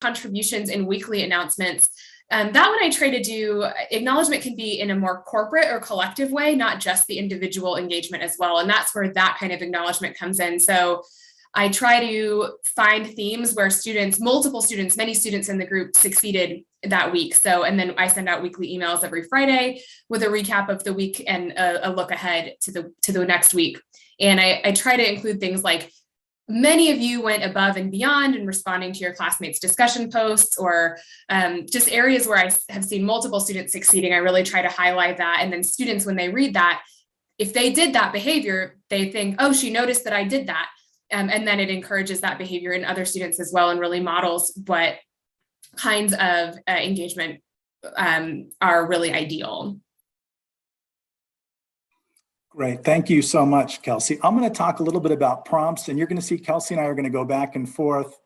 contributions in weekly announcements. That one I try to do, acknowledgement can be in a more corporate or collective way, not just the individual engagement as well. And that's where that kind of acknowledgement comes in. So I try to find themes where students, multiple students, many students in the group succeeded that week. So, and then I send out weekly emails every Friday with a recap of the week and a look ahead to the next week. And I try to include things like, many of you went above and beyond in responding to your classmates' discussion posts, or just areas where I have seen multiple students succeeding. I really try to highlight that. And then students, when they read that, if they did that behavior, they think, oh, she noticed that I did that. And then it encourages that behavior in other students as well, and really models what kinds of engagement are really ideal. Great. Thank you so much, Kelsey. I'm going to talk a little bit about prompts, and you're going to see Kelsey and I are going to go back and forth.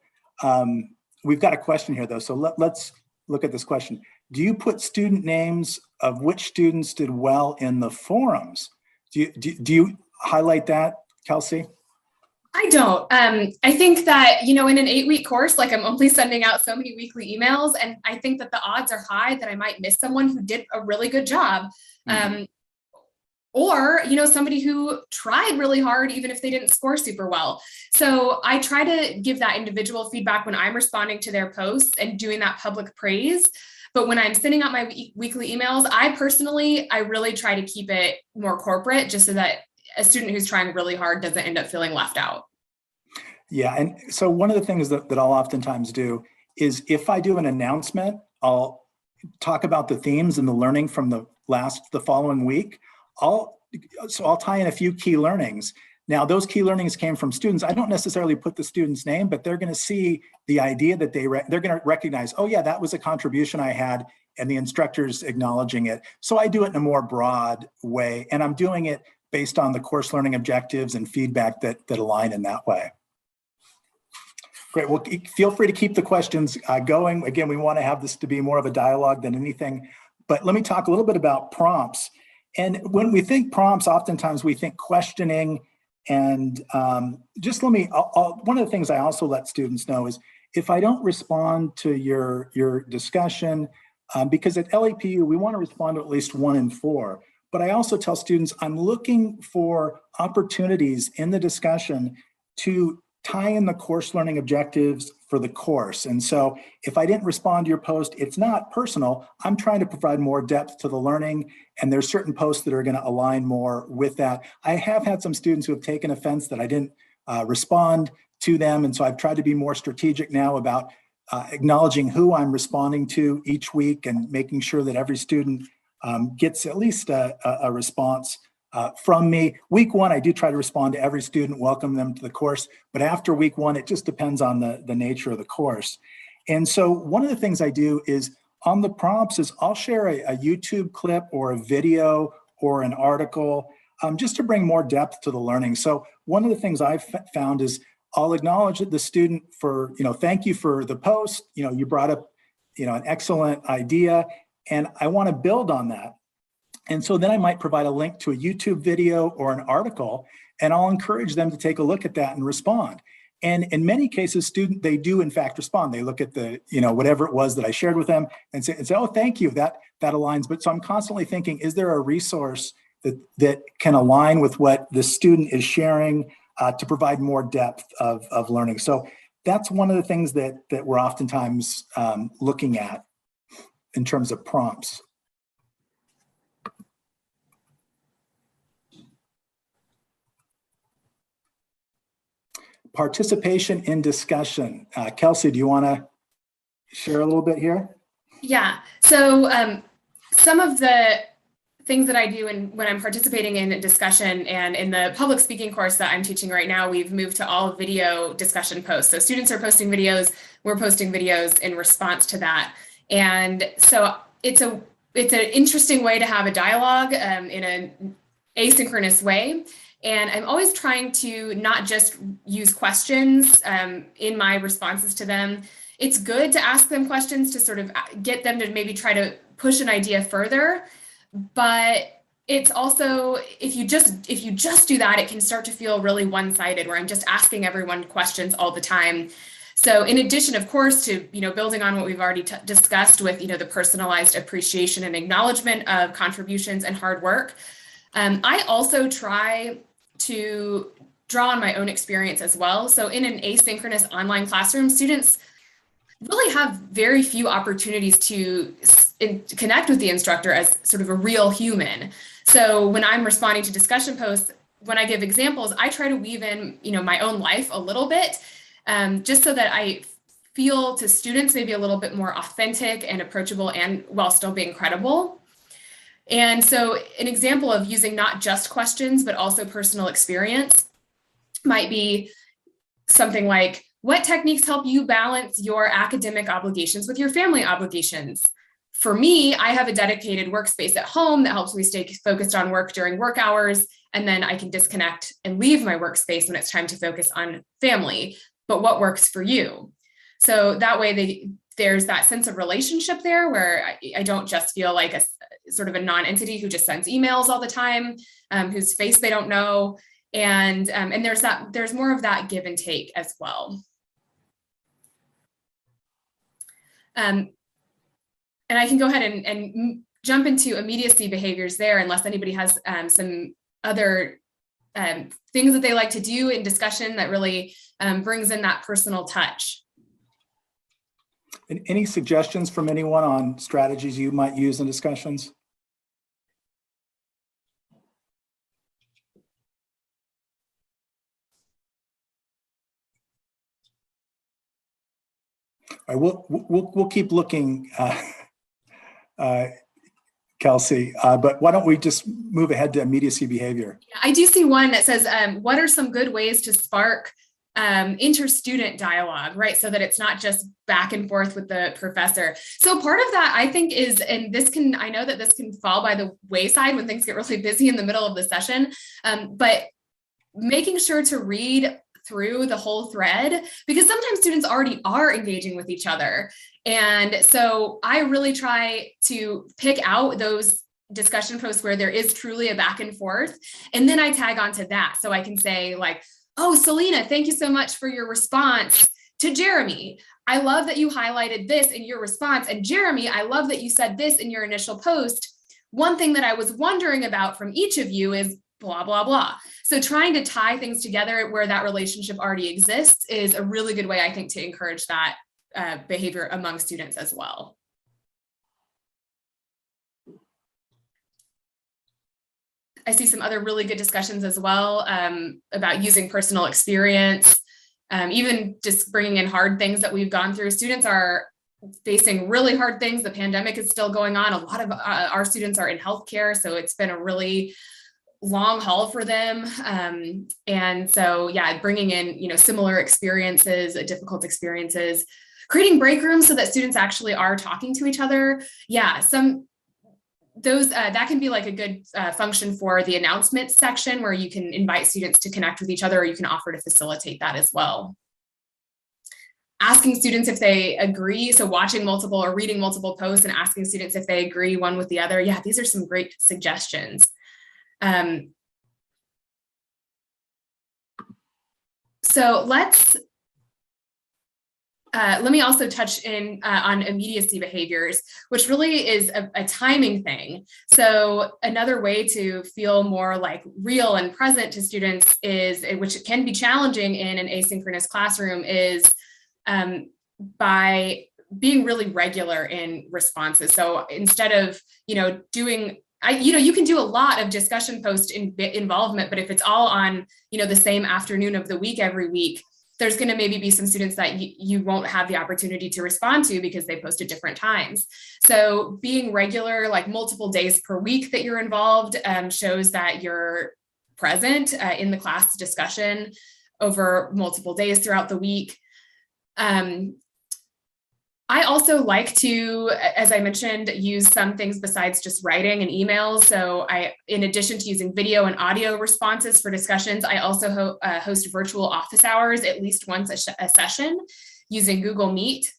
We've got a question here, though, so let's look at this question. Do you put student names of which students did well in the forums? Do you highlight that, Kelsey? I don't. I think that, in an 8-week course, like, I'm only sending out so many weekly emails, and I think that the odds are high that I might miss someone who did a really good job. Or, somebody who tried really hard, even if they didn't score super well. So I try to give that individual feedback when I'm responding to their posts and doing that public praise. But when I'm sending out my weekly emails, I really try to keep it more corporate, just so that a student who's trying really hard doesn't end up feeling left out. Yeah, and so one of the things that I'll oftentimes do is, if I do an announcement, I'll talk about the themes and the learning from the following week. I'll tie in a few key learnings. Now, those key learnings came from students. I don't necessarily put the student's name, but they're going to see the idea that they're going to recognize, oh yeah, that was a contribution I had, and the instructor's acknowledging it. So I do it in a more broad way, and I'm doing it based on the course learning objectives and feedback that align in that way. Great. Well, feel free to keep the questions going. Again, we want to have this to be more of a dialogue than anything, but let me talk a little bit about prompts. And when we think prompts, oftentimes we think questioning. And one of the things I also let students know is, if I don't respond to your discussion, because at LAPU, we want to respond to at least 1 in 4. But I also tell students, I'm looking for opportunities in the discussion to tie in the course learning objectives for the course. And so if I didn't respond to your post, it's not personal. I'm trying to provide more depth to the learning, and there's certain posts that are going to align more with that. I have had some students who have taken offense that I didn't respond to them. And so I've tried to be more strategic now about acknowledging who I'm responding to each week, and making sure that every student gets at least a response from me. Week 1, I do try to respond to every student, welcome them to the course. But after week 1, it just depends on the nature of the course. And so one of the things I do is, on the prompts, is I'll share a YouTube clip or a video or an article, just to bring more depth to the learning. So one of the things I've found is, I'll acknowledge the student for, thank you for the post. You brought up, an excellent idea, and I want to build on that. And so then I might provide a link to a YouTube video or an article, and I'll encourage them to take a look at that and respond. And in many cases, they do in fact respond. They look at the, whatever it was that I shared with them, and say, oh, thank you, that aligns. But so I'm constantly thinking, is there a resource that can align with what the student is sharing to provide more depth of learning? So that's one of the things that we're oftentimes looking at in terms of prompts. Participation in discussion. Kelsey, do you want to share a little bit here? Yeah, so some of the things that I do when I'm participating in a discussion, and in the public speaking course that I'm teaching right now, we've moved to all video discussion posts. So students are posting videos, we're posting videos in response to that. And so it's an interesting way to have a dialogue in an asynchronous way. And I'm always trying to not just use questions in my responses to them. It's good to ask them questions to sort of get them to maybe try to push an idea further. But it's also, if you just do that, it can start to feel really one-sided, where I'm just asking everyone questions all the time. So in addition, of course, to, building on what we've already discussed with, the personalized appreciation and acknowledgement of contributions and hard work, I also try to draw on my own experience as well. So in an asynchronous online classroom, students really have very few opportunities to connect with the instructor as sort of a real human. So when I'm responding to discussion posts, when I give examples, I try to weave in, my own life a little bit, just so that I feel to students maybe a little bit more authentic and approachable, and while still being credible. And so an example of using not just questions, but also personal experience might be something like, what techniques help you balance your academic obligations with your family obligations? For me, I have a dedicated workspace at home that helps me stay focused on work during work hours, and then I can disconnect and leave my workspace when it's time to focus on family. But what works for you? So that way there's that sense of relationship there, where I don't just feel like a sort of a non-entity who just sends emails all the time, whose face they don't know. And there's more of that give and take as well. And I can go ahead and jump into immediacy behaviors there, unless anybody has some other things that they like to do in discussion that really brings in that personal touch. And any suggestions from anyone on strategies you might use in discussions? All right, we'll keep looking, Kelsey, but why don't we just move ahead to immediacy behavior? I do see one that says, what are some good ways to spark inter-student dialogue, right? So that it's not just back and forth with the professor. So part of that, I think, is, and I know that this can fall by the wayside when things get really busy in the middle of the session, but making sure to read through the whole thread, because sometimes students already are engaging with each other. And so I really try to pick out those discussion posts where there is truly a back and forth. And then I tag onto that. So I can say like, oh, Selena, thank you so much for your response to Jeremy. I love that you highlighted this in your response. And Jeremy, I love that you said this in your initial post. One thing that I was wondering about from each of you is blah, blah, blah. So trying to tie things together where that relationship already exists is a really good way, I think, to encourage that behavior among students as well. I see some other really good discussions as well about using personal experience, even just bringing in hard things that we've gone through. Students are facing really hard things. The pandemic is still going on. A lot of our students are in healthcare, so it's been a really long haul for them. And so, yeah, bringing in, similar experiences, difficult experiences, creating break rooms so that students actually are talking to each other. Yeah, that can be like a good function for the announcements section, where you can invite students to connect with each other, or you can offer to facilitate that as well. Asking students if they agree, so watching multiple or reading multiple posts and asking students if they agree one with the other. Yeah, these are some great suggestions. So let me also touch in on immediacy behaviors, which really is a timing thing. So another way to feel more like real and present to students is, which can be challenging in an asynchronous classroom, is by being really regular in responses. So instead of, doing, you can do a lot of discussion post involvement, but if it's all on, the same afternoon of the week every week, there's going to maybe be some students that you won't have the opportunity to respond to because they post at different times. So being regular, like multiple days per week that you're involved, shows that you're present in the class discussion over multiple days throughout the week. I also like to, as I mentioned, use some things besides just writing and emails. So in addition to using video and audio responses for discussions, I also host virtual office hours at least once a session using Google Meet.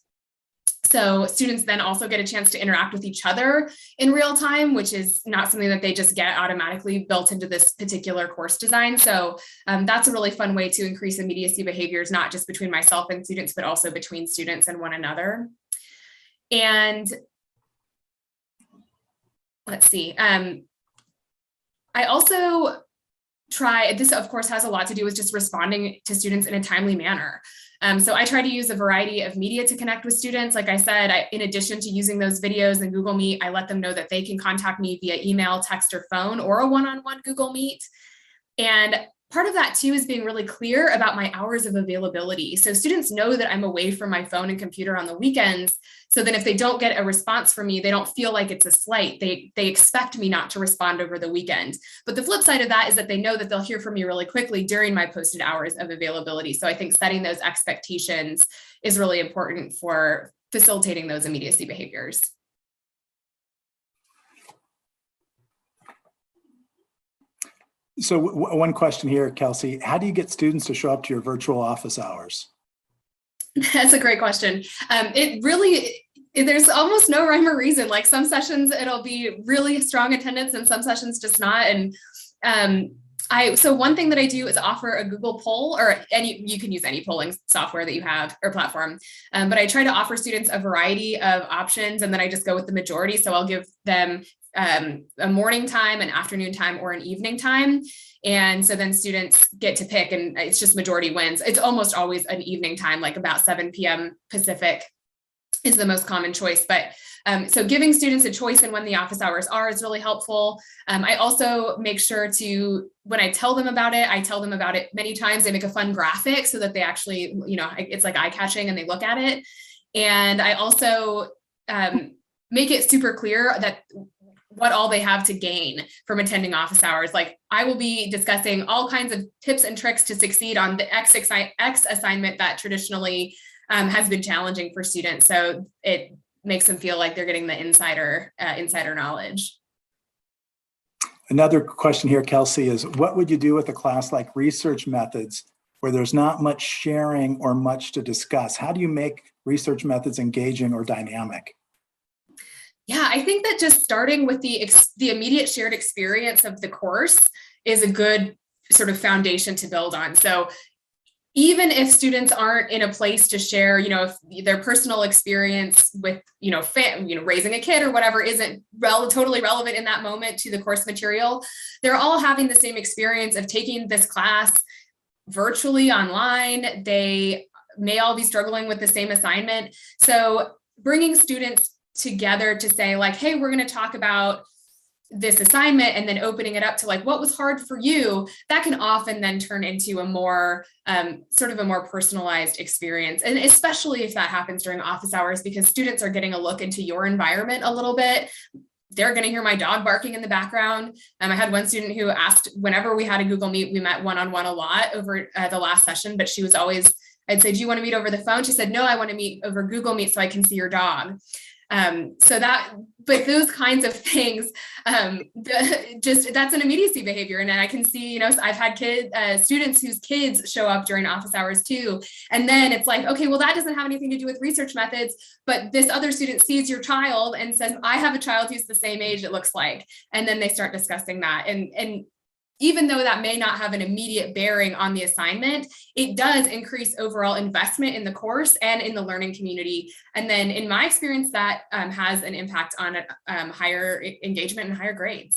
So students then also get a chance to interact with each other in real time, which is not something that they just get automatically built into this particular course design. So that's a really fun way to increase immediacy behaviors, not just between myself and students, but also between students and one another. And let's see. I also try, this of course has a lot to do with just responding to students in a timely manner. So I try to use a variety of media to connect with students. Like I said, in addition to using those videos in Google Meet, I let them know that they can contact me via email, text, or phone, or a one-on-one Google Meet. And part of that too is being really clear about my hours of availability. So students know that I'm away from my phone and computer on the weekends. So then if they don't get a response from me, they don't feel like it's a slight. They expect me not to respond over the weekend. But the flip side of that is that they know that they'll hear from me really quickly during my posted hours of availability. So I think setting those expectations is really important for facilitating those immediacy behaviors. So one question here, Kelsey, how do you get students to show up to your virtual office hours? That's a great question. There's almost no rhyme or reason. Like some sessions, it'll be really strong attendance and some sessions just not. And so one thing that I do is offer a Google poll, or you can use any polling software that you have or platform. But I try to offer students a variety of options, and then I just go with the majority. So I'll give them a morning time, an afternoon time, or an evening time. And so then students get to pick, and it's just majority wins. It's almost always an evening time, like about 7 p.m. Pacific is the most common choice. But so giving students a choice in when the office hours are is really helpful. I also make sure to, when I tell them about it many times. They make a fun graphic so that they actually, it's like eye-catching and they look at it. And I also make it super clear that what all they have to gain from attending office hours. Like I will be discussing all kinds of tips and tricks to succeed on the X assignment that traditionally has been challenging for students. So it makes them feel like they're getting the insider knowledge. Another question here, Kelsey, is what would you do with a class like research methods where there's not much sharing or much to discuss? How do you make research methods engaging or dynamic? Yeah, I think that just starting with the immediate shared experience of the course is a good sort of foundation to build on. So even if students aren't in a place to share, if their personal experience with, raising a kid or whatever isn't totally relevant in that moment to the course material, they're all having the same experience of taking this class virtually online. They may all be struggling with the same assignment. So bringing students together to say like, hey, we're going to talk about this assignment, and then opening it up to like, what was hard for you? That can often then turn into a more sort of a more personalized experience. And especially if that happens during office hours, because students are getting a look into your environment a little bit. They're going to hear my dog barking in the background. I had one student who asked, whenever we had a Google Meet, we met one-on-one a lot over the last session, but she was always, I'd say, do you want to meet over the phone? She said, no, I want to meet over Google Meet so I can see your dog. But those kinds of things, that's an immediacy behavior. And then I can see, I've had students whose kids show up during office hours too. And then it's like, okay, well, that doesn't have anything to do with research methods, but this other student sees your child and says, I have a child who's the same age, it looks like. And then they start discussing that. And even though that may not have an immediate bearing on the assignment, it does increase overall investment in the course and in the learning community. And then in my experience, that has an impact on higher engagement and higher grades.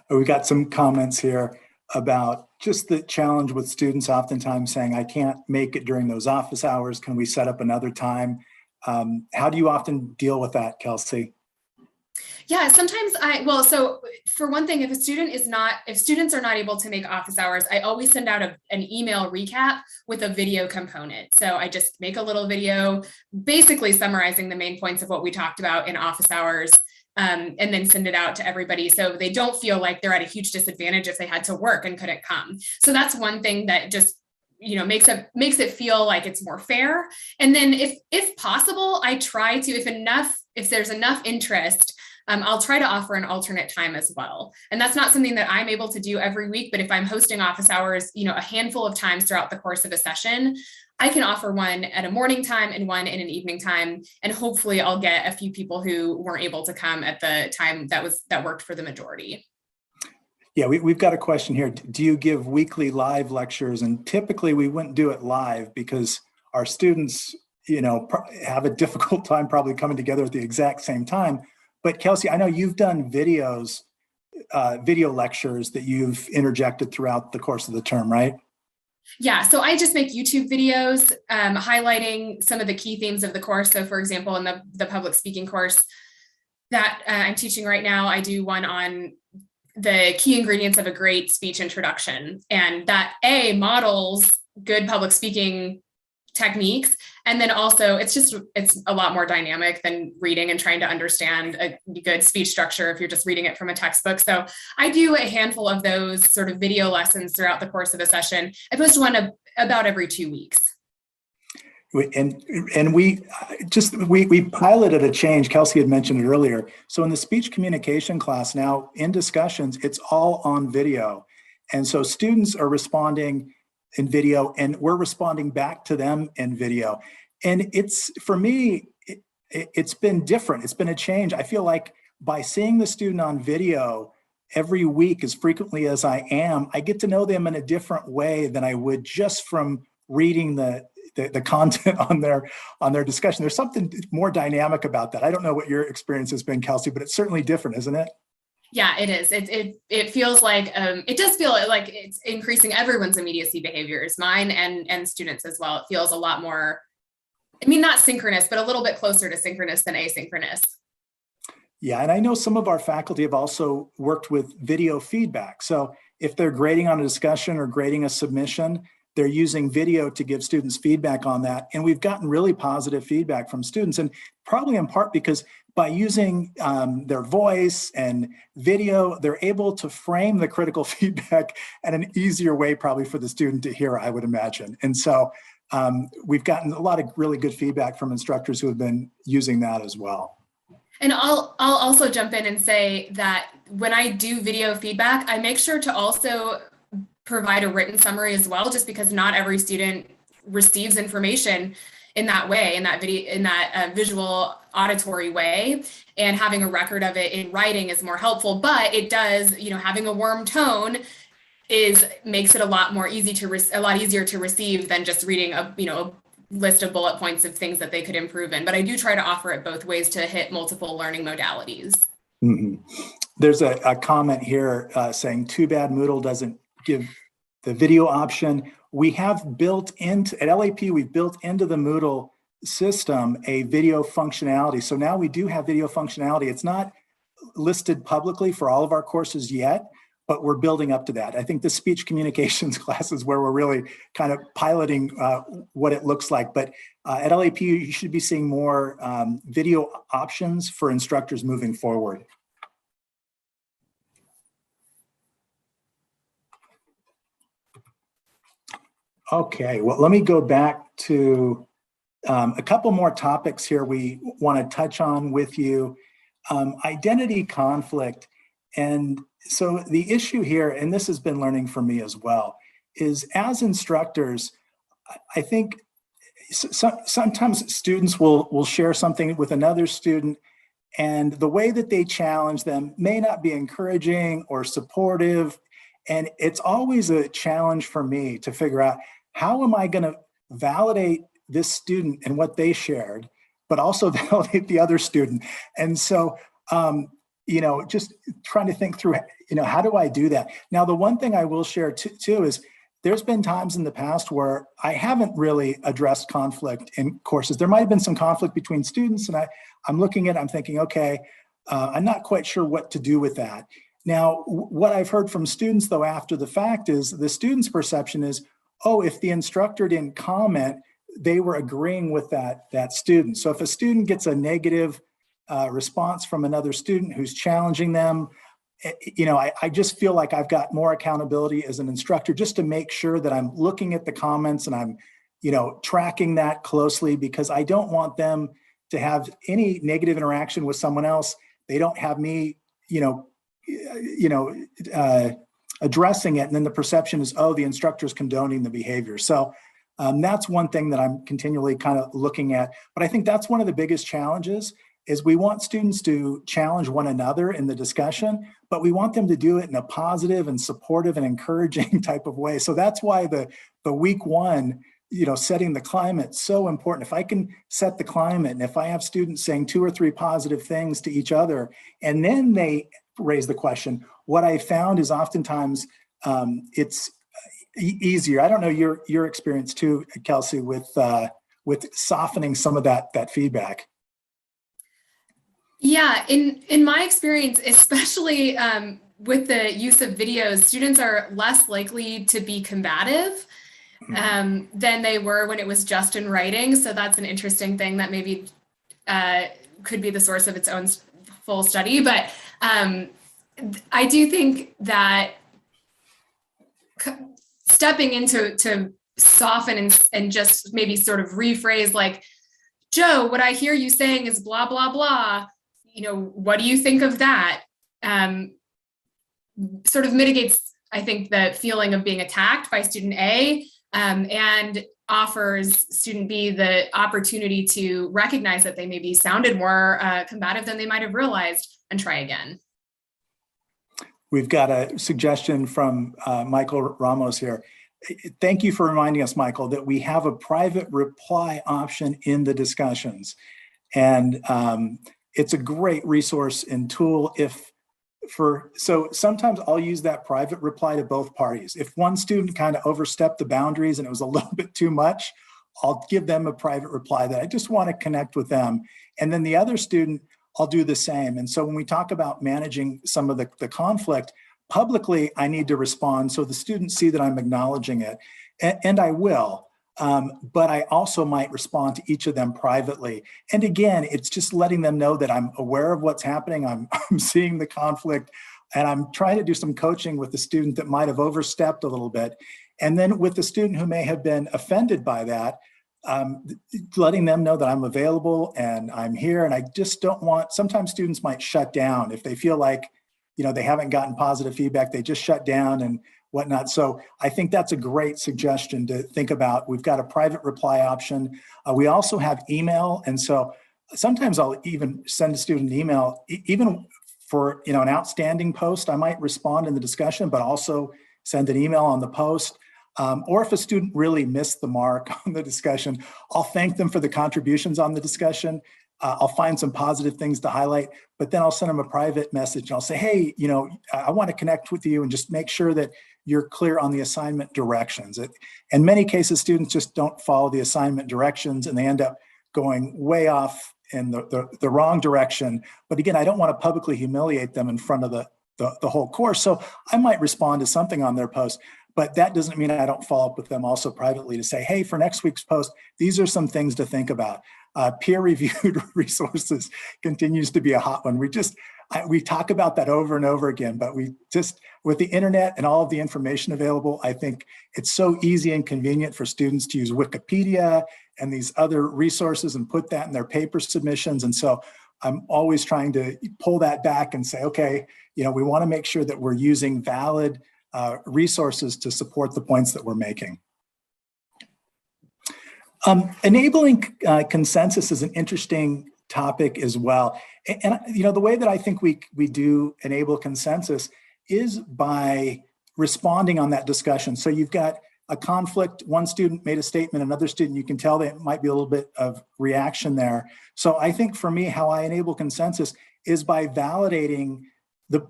We got some comments here about just the challenge with students oftentimes saying, I can't make it during those office hours. Can we set up another time? How do you often deal with that, Kelsey? Yeah, sometimes so for one thing, if students are not able to make office hours, I always send out an email recap with a video component. So I just make a little video, basically summarizing the main points of what we talked about in office hours, and then send it out to everybody. So they don't feel like they're at a huge disadvantage if they had to work and couldn't come. So that's one thing that just makes it feel like it's more fair. And then if possible, I try to, if there's enough interest, I'll try to offer an alternate time as well. And that's not something that I'm able to do every week, but if I'm hosting office hours, a handful of times throughout the course of a session, I can offer one at a morning time and one in an evening time. And hopefully I'll get a few people who weren't able to come at the time that worked for the majority. Yeah, we've got a question here. Do you give weekly live lectures? And typically we wouldn't do it live because our students, have a difficult time probably coming together at the exact same time. But Kelsey, I know you've done video lectures that you've interjected throughout the course of the term, right? Yeah, so I just make YouTube videos highlighting some of the key themes of the course. So for example, in the public speaking course that I'm teaching right now, I do one on the key ingredients of a great speech introduction. And that models good public speaking techniques. And then also it's a lot more dynamic than reading and trying to understand a good speech structure if you're just reading it from a textbook. So I do a handful of those sort of video lessons throughout the course of the session. I post one about every 2 weeks. And we piloted a change. Kelsey had mentioned it earlier. So in the speech communication class now, in discussions, it's all on video. And so students are responding in video and we're responding back to them in video. And for me, it's been different. It's been a change. I feel like by seeing the student on video every week as frequently as I am, I get to know them in a different way than I would just from reading the content on their discussion. There's something more dynamic about that. I don't know what your experience has been, Kelsey, but it's certainly different, isn't it? Yeah, it is. It feels like it does feel like it's increasing everyone's immediacy behaviors, mine and students as well. It feels a lot more, not synchronous, but a little bit closer to synchronous than asynchronous. Yeah, and I know some of our faculty have also worked with video feedback. So if they're grading on a discussion or grading a submission, they're using video to give students feedback on that. And we've gotten really positive feedback from students, and probably in part because by using their voice and video, they're able to frame the critical feedback in an easier way probably for the student to hear, I would imagine. And so we've gotten a lot of really good feedback from instructors who have been using that as well. And I'll also jump in and say that when I do video feedback, I make sure to also provide a written summary as well, just because not every student receives information in that way, in that visual auditory way, and having a record of it in writing is more helpful. But it does, having a warm tone makes it a lot easier to receive than just reading a list of bullet points of things that they could improve in. But I do try to offer it both ways to hit multiple learning modalities. Mm-hmm. There's a comment here saying, too bad Moodle doesn't give the video option. We have built into, at LAP, we've built into the Moodle system a video functionality. So now we do have video functionality. It's not listed publicly for all of our courses yet, but we're building up to that. I think the speech communications class is where we're really kind of piloting what it looks like. But at LAP, you should be seeing more video options for instructors moving forward. Okay, well, let me go back to a couple more topics here we want to touch on with you. Identity conflict. And so the issue here, and this has been learning for me as well, is as instructors, I think sometimes students will share something with another student, and the way that they challenge them may not be encouraging or supportive. And it's always a challenge for me to figure out, how am I going to validate this student and what they shared, but also validate the other student? And so, just trying to think through, how do I do that? Now, the one thing I will share too is there's been times in the past where I haven't really addressed conflict in courses. There might have been some conflict between students, and I'm thinking, okay, I'm not quite sure what to do with that. Now, what I've heard from students, though, after the fact is the student's perception is, oh, if the instructor didn't comment, they were agreeing with that student. So if a student gets a negative response from another student who's challenging them, I just feel like I've got more accountability as an instructor just to make sure that I'm looking at the comments and I'm, tracking that closely, because I don't want them to have any negative interaction with someone else. They don't have me, addressing it, and then the perception is, oh, the instructor's condoning the behavior. So That's one thing that I'm continually kind of looking at. But I think that's one of the biggest challenges is we want students to challenge one another in the discussion, but we want them to do it in a positive and supportive and encouraging type of way. So that's why the week one, setting the climate so important. If I can set the climate and if I have students saying 2 or 3 positive things to each other, and then they raise the question, what I found is oftentimes it's easier. I don't know your experience too, Kelsey, with softening some of that feedback. Yeah, in my experience, especially with the use of videos, students are less likely to be combative than they were when it was just in writing. So that's an interesting thing that maybe could be the source of its own full study. But I do think that stepping into to soften and just maybe sort of rephrase like, Joe, what I hear you saying is blah, blah, blah. What do you think of that? Sort of mitigates, I think, the feeling of being attacked by student A and offers student B the opportunity to recognize that they maybe sounded more combative than they might have realized and try again. We've got a suggestion from Michael Ramos here. Thank you for reminding us, Michael, that we have a private reply option in the discussions. And it's a great resource and tool so sometimes I'll use that private reply to both parties. If one student kind of overstepped the boundaries and it was a little bit too much, I'll give them a private reply that I just want to connect with them. And then the other student, I'll do the same. And so when we talk about managing some of the conflict, publicly, I need to respond so the students see that I'm acknowledging it, and I will. But I also might respond to each of them privately. And again, it's just letting them know that I'm aware of what's happening. I'm seeing the conflict, and I'm trying to do some coaching with the student that might have overstepped a little bit. And then with the student who may have been offended by that, letting them know that I'm available and I'm here. And I just don't want, sometimes students might shut down if they feel like, they haven't gotten positive feedback, they just shut down and whatnot. So I think that's a great suggestion to think about. We've got a private reply option. We also have email. And so sometimes I'll even send a student an email, even for an outstanding post, I might respond in the discussion, but also send an email on the post. Or if a student really missed the mark on the discussion, I'll thank them for the contributions on the discussion. I'll find some positive things to highlight, but then I'll send them a private message and I'll say, hey, I want to connect with you and just make sure that you're clear on the assignment directions. In many cases, students just don't follow the assignment directions and they end up going way off in the wrong direction. But again, I don't want to publicly humiliate them in front of the whole course. So I might respond to something on their post, but that doesn't mean I don't follow up with them also privately to say, hey, for next week's post, these are some things to think about. Peer-reviewed resources continues to be a hot one. We talk about that over and over again, but we just, with the internet and all of the information available, I think it's so easy and convenient for students to use Wikipedia and these other resources and put that in their paper submissions. And so I'm always trying to pull that back and say, okay, we want to make sure that we're using valid resources to support the points that we're making. Enabling consensus is an interesting topic as well. And the way that I think we do enable consensus is by responding on that discussion. So you've got a conflict, one student made a statement, another student, you can tell there might be a little bit of reaction there. So I think for me, how I enable consensus is by validating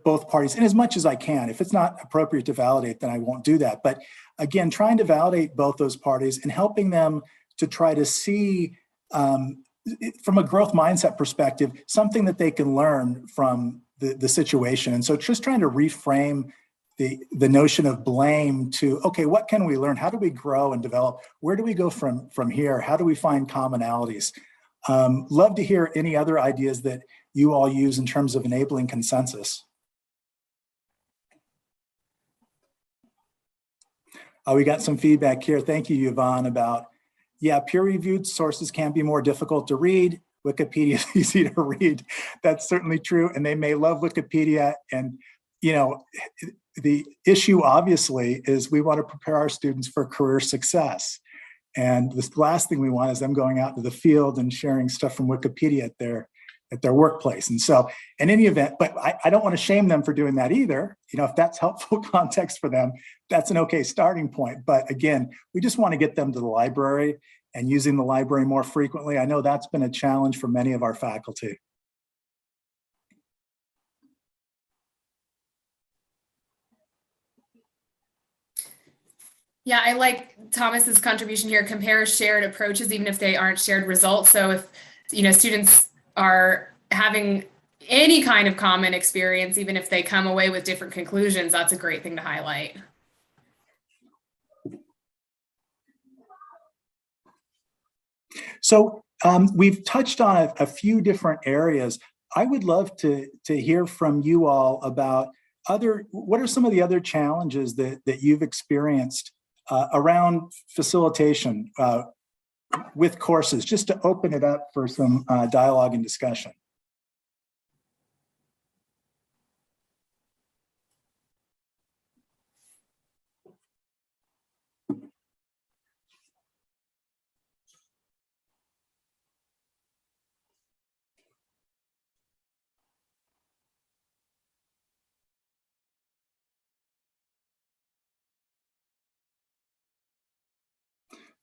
both parties, and as much as I can. If it's not appropriate to validate, then I won't do that. But again, trying to validate both those parties and helping them to try to see from a growth mindset perspective, something that they can learn from the situation. And so just trying to reframe the notion of blame to, okay, what can we learn? How do we grow and develop? Where do we go from here? How do we find commonalities? Love to hear any other ideas that you all use in terms of enabling consensus. We got some feedback here. Thank you, Yvonne, about, yeah, peer-reviewed sources can be more difficult to read. Wikipedia is easy to read. That's certainly true. And they may love Wikipedia. And, the issue obviously is we want to prepare our students for career success. And the last thing we want is them going out into the field and sharing stuff from Wikipedia at their workplace. And so in any event, but I don't want to shame them for doing that either. You know, if that's helpful context for them, that's an okay starting point. But again, we just want to get them to the library and using the library more frequently. I know that's been a challenge for many of our faculty. Yeah, I like Thomas's contribution here. Compare shared approaches, even if they aren't shared results. So if, you know, students are having any kind of common experience, even if they come away with different conclusions, that's a great thing to highlight. So we've touched on a few different areas. I would love to hear from you all about what are some of the other challenges that you've experienced around facilitation with courses, just to open it up for some dialogue and discussion.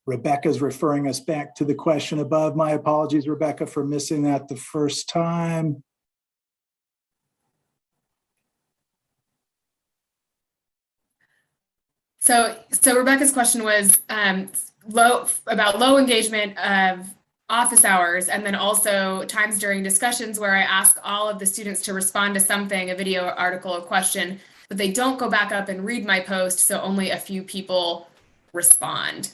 Rebecca's referring us back to the question above. My apologies, Rebecca, for missing that the first time. So Rebecca's question was low engagement of office hours, and then also times during discussions where I ask all of the students to respond to something, a video, article, a question, but they don't go back up and read my post, so only a few people respond.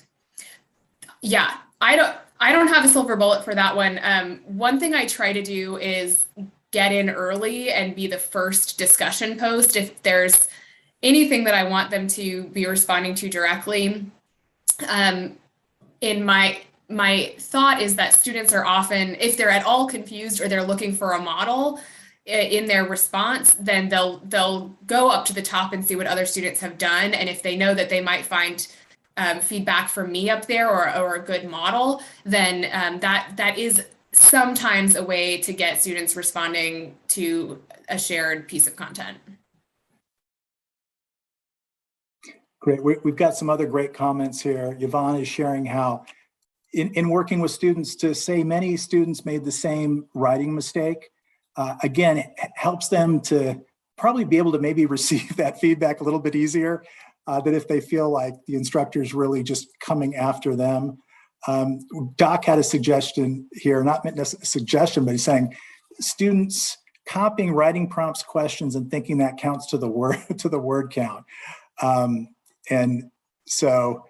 Yeah, I don't have a silver bullet for that one. One thing I try to do is get in early and be the first discussion post if there's anything that I want them to be responding to directly. In my thought is that students are often, if they're at all confused or they're looking for a model in their response, then they'll go up to the top and see what other students have done. And if they know that they might find feedback from me up there or a good model, then that is sometimes a way to get students responding to a shared piece of content. Great. We've got some other great comments here. Yvonne is sharing how in working with students to say many students made the same writing mistake. Again, it helps them to probably be able to maybe receive that feedback a little bit easier than if they feel like the instructor is really just coming after them. Doc had a suggestion here, not a suggestion, but he's saying students copying writing prompts, questions, and thinking that counts to the word count. And so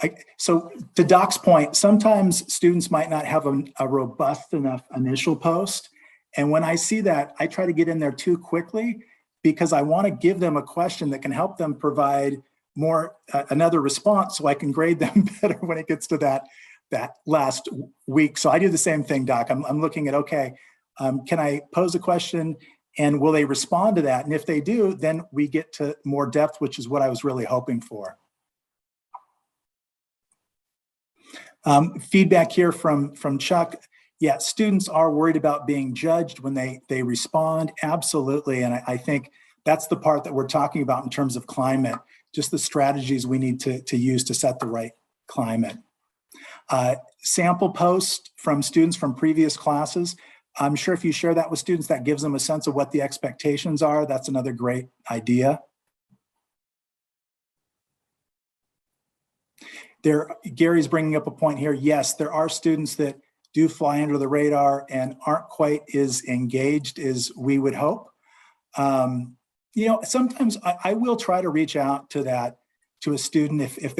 to Doc's point, sometimes students might not have a robust enough initial post. And when I see that, I try to get in there too quickly because I want to give them a question that can help them provide more another response so I can grade them better when it gets to that last week. So I do the same thing, Doc. I'm looking at, okay, can I pose a question and will they respond to that? And if they do, then we get to more depth, which is what I was really hoping for. Feedback here from Chuck. Yeah, students are worried about being judged when they respond. Absolutely. And I think that's the part that we're talking about in terms of climate, just the strategies we need to use to set the right climate. Sample post from students from previous classes. I'm sure if you share that with students, that gives them a sense of what the expectations are. That's another great idea. Gary's bringing up a point here. Yes, there are students that do fly under the radar and aren't quite as engaged as we would hope. You know, sometimes I will try to reach out to a student if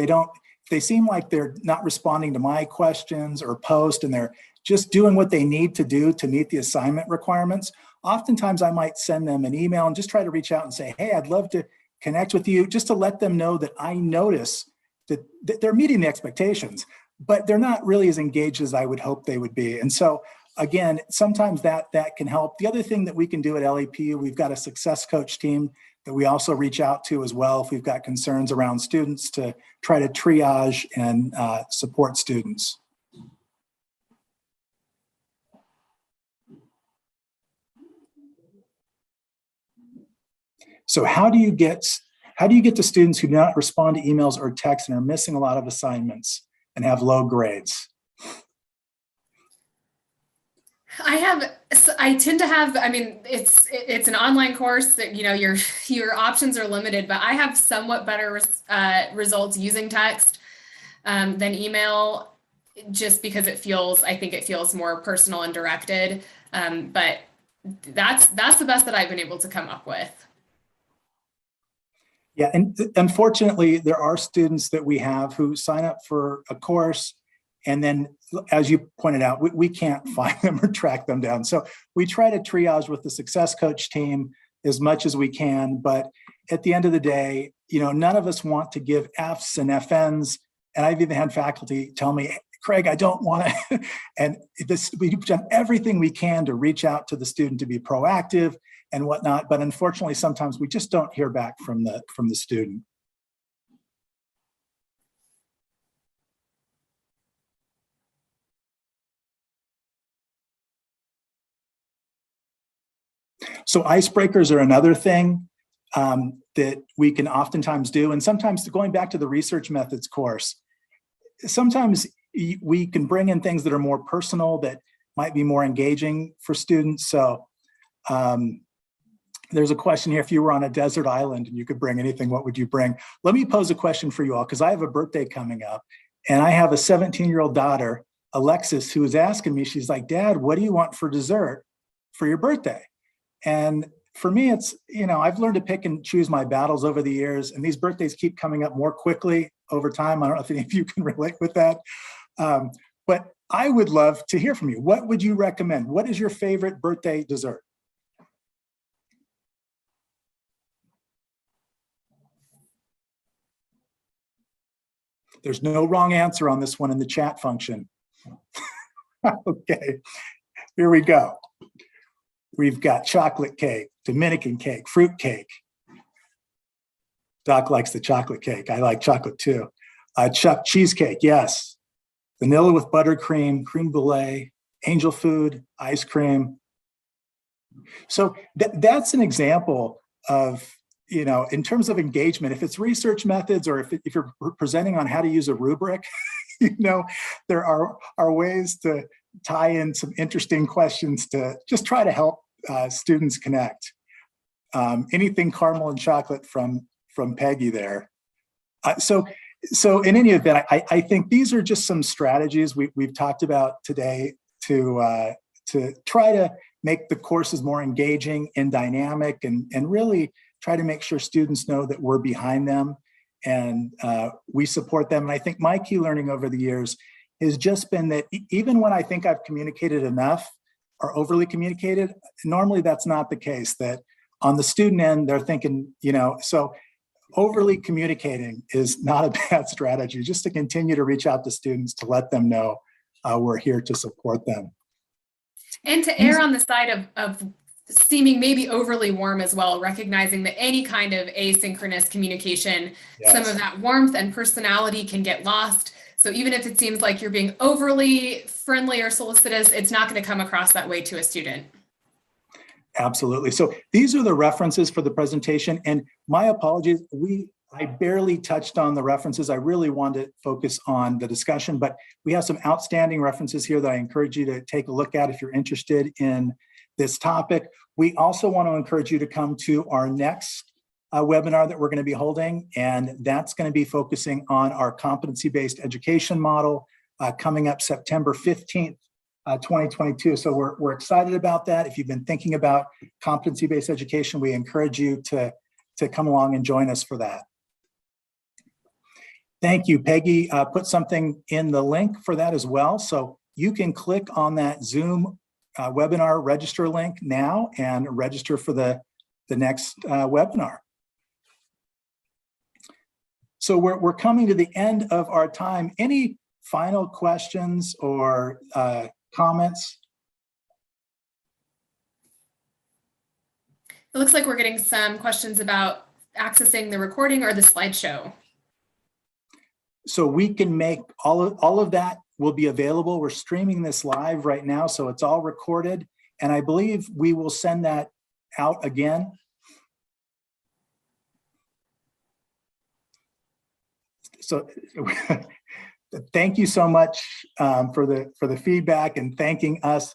they seem like they're not responding to my questions or post and they're just doing what they need to do to meet the assignment requirements. Oftentimes I might send them an email and just try to reach out and say, hey, I'd love to connect with you, just to let them know that I notice that they're meeting the expectations, but they're not really as engaged as I would hope they would be. And so again, sometimes that can help. The other thing that we can do at LEPU, we've got a success coach team that we also reach out to as well if we've got concerns around students to try to triage and support students. So how do you get to students who do not respond to emails or texts and are missing a lot of assignments and have low grades? I tend to have, I mean, it's an online course that, you know, your options are limited, but I have somewhat better results using text than email, just because I think it feels more personal and directed. But that's the best that I've been able to come up with. Yeah, and unfortunately, there are students that we have who sign up for a course, and then, as you pointed out, we can't find them or track them down. So we try to triage with the Success Coach team as much as we can, but at the end of the day, you know, none of us want to give Fs and FNs, and I've even had faculty tell me, Craig, I don't want to, and we've done everything we can to reach out to the student to be proactive and whatnot, but unfortunately, sometimes we just don't hear back from the student. So icebreakers are another thing that we can oftentimes do, and sometimes, going back to the research methods course, sometimes we can bring in things that are more personal, that might be more engaging for students. So there's a question here: if you were on a desert island and you could bring anything, what would you bring? Let me pose a question for you all, because I have a birthday coming up, and I have a 17-year-old daughter, Alexis, who is asking me, she's like, Dad, what do you want for dessert for your birthday? And for me, it's, you know, I've learned to pick and choose my battles over the years, and these birthdays keep coming up more quickly over time. I don't know if any of you can relate with that. But I would love to hear from you. What would you recommend? What is your favorite birthday dessert? There's no wrong answer on this one in the chat function. Okay, here we go. We've got chocolate cake, Dominican cake, fruit cake. Doc likes the chocolate cake. I like chocolate too. Chuck cheesecake, yes. Vanilla with buttercream, creme brulee, angel food, ice cream. So that's an example of, you know, in terms of engagement, if it's research methods, or if you're presenting on how to use a rubric, you know, there are ways to tie in some interesting questions to just try to help students connect. Anything caramel and chocolate from Peggy there. So in any event, I think these are just some strategies we've talked about today to try to make the courses more engaging and dynamic, and really try to make sure students know that we're behind them and we support them. And I think my key learning over the years has just been that even when I think I've communicated enough or overly communicated, normally that's not the case. That on the student end, they're thinking, you know, so overly communicating is not a bad strategy, just to continue to reach out to students to let them know we're here to support them. And to err on the side of seeming maybe overly warm as well, recognizing that any kind of asynchronous communication, yes, some of that warmth and personality can get lost. So even if it seems like you're being overly friendly or solicitous, it's not going to come across that way to a student. Absolutely. So these are the references for the presentation, and my apologies, I barely touched on the references. I really wanted to focus on the discussion, but we have some outstanding references here that I encourage you to take a look at if you're interested in this topic. We also want to encourage you to come to our next webinar that we're going to be holding, and that's going to be focusing on our competency-based education model coming up September 15th, 2022. So we're excited about that. If you've been thinking about competency-based education, we encourage you to come along and join us for that. Thank you. Peggy put something in the link for that as well. So you can click on that Zoom webinar register link now and register for the next webinar. So we're coming to the end of our time. Any final questions or comments? It looks like we're getting some questions about accessing the recording or the slideshow. So we can make all of that will be available. We're streaming this live right now, so it's all recorded. And I believe we will send that out again. So thank you so much for the feedback and thanking us.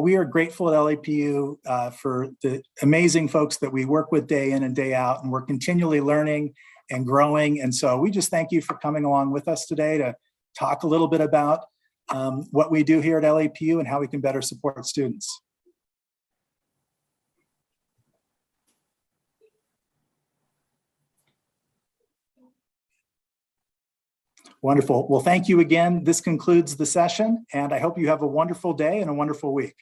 We are grateful at LAPU for the amazing folks that we work with day in and day out, and we're continually learning and growing. And so we just thank you for coming along with us today to talk a little bit about what we do here at LAPU and how we can better support students. Wonderful. Well, thank you again. This concludes the session, and I hope you have a wonderful day and a wonderful week.